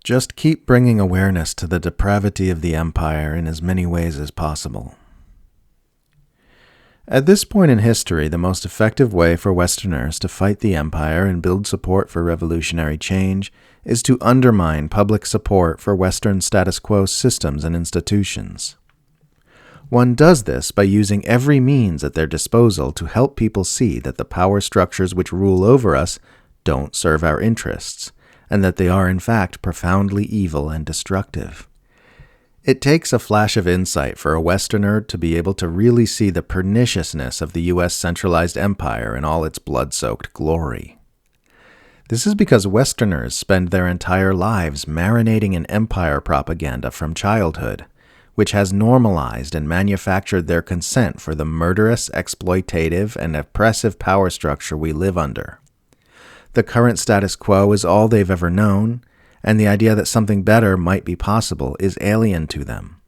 Just keep bringing awareness to the depravity of the empire in as many ways as possible. At this point in history, the most effective way for Westerners to fight the empire and build support for revolutionary change is to undermine public support for Western status quo systems and institutions. One does this by using every means at their disposal to help people see that the power structures which rule over us don't serve our interests, and that they are in fact profoundly evil and destructive. It takes a flash of insight for a Westerner to be able to really see the perniciousness of the U.S. centralized empire in all its blood-soaked glory. This is because Westerners spend their entire lives marinating in empire propaganda from childhood, which has normalized and manufactured their consent for the murderous, exploitative, and oppressive power structure we live under. The current status quo is all they've ever known, and the idea that something better might be possible is alien to them.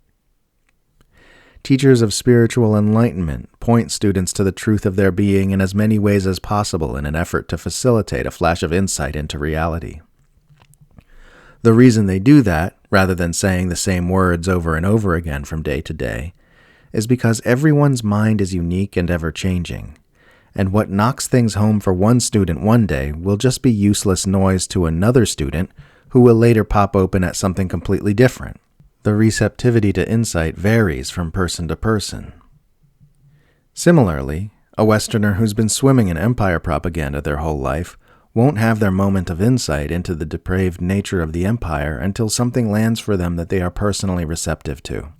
Teachers of spiritual enlightenment point students to the truth of their being in as many ways as possible in an effort to facilitate a flash of insight into reality. The reason they do that, rather than saying the same words over and over again from day to day, is because everyone's mind is unique and ever-changing, and what knocks things home for one student one day will just be useless noise to another student who will later pop open at something completely different. The receptivity to insight varies from person to person. Similarly, a Westerner who's been swimming in empire propaganda their whole life won't have their moment of insight into the depraved nature of the empire until something lands for them that they are personally receptive to.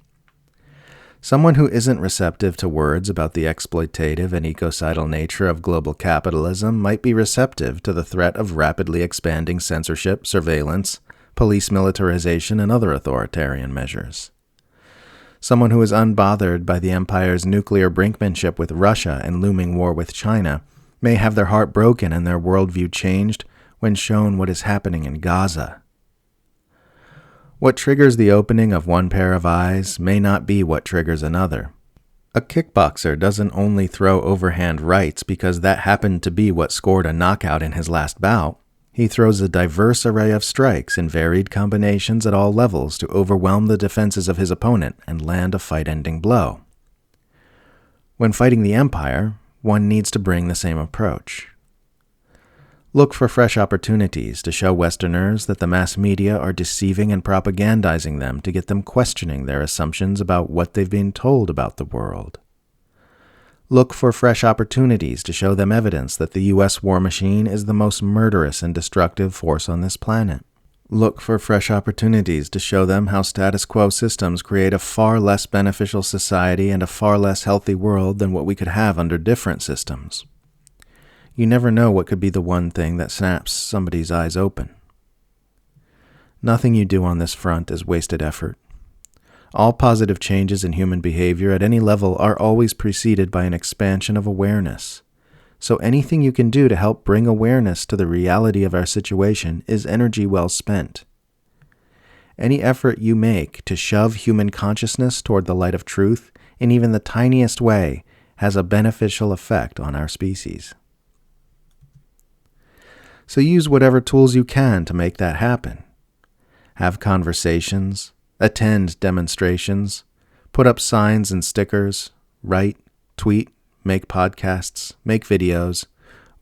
Someone who isn't receptive to words about the exploitative and ecocidal nature of global capitalism might be receptive to the threat of rapidly expanding censorship, surveillance, police militarization, and other authoritarian measures. Someone who is unbothered by the empire's nuclear brinkmanship with Russia and looming war with China may have their heart broken and their worldview changed when shown what is happening in Gaza. What triggers the opening of one pair of eyes may not be what triggers another. A kickboxer doesn't only throw overhand rights because that happened to be what scored a knockout in his last bout. He throws a diverse array of strikes in varied combinations at all levels to overwhelm the defenses of his opponent and land a fight-ending blow. When fighting the empire, one needs to bring the same approach. Look for fresh opportunities to show Westerners that the mass media are deceiving and propagandizing them to get them questioning their assumptions about what they've been told about the world. Look for fresh opportunities to show them evidence that the U.S. war machine is the most murderous and destructive force on this planet. Look for fresh opportunities to show them how status quo systems create a far less beneficial society and a far less healthy world than what we could have under different systems. You never know what could be the one thing that snaps somebody's eyes open. Nothing you do on this front is wasted effort. All positive changes in human behavior at any level are always preceded by an expansion of awareness. So anything you can do to help bring awareness to the reality of our situation is energy well spent. Any effort you make to shove human consciousness toward the light of truth in even the tiniest way has a beneficial effect on our species. So use whatever tools you can to make that happen. Have conversations, attend demonstrations, put up signs and stickers, write, tweet, make podcasts, make videos,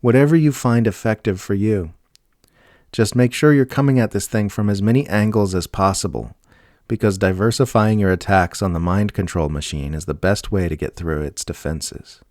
whatever you find effective for you. Just make sure you're coming at this thing from as many angles as possible, because diversifying your attacks on the mind control machine is the best way to get through its defenses.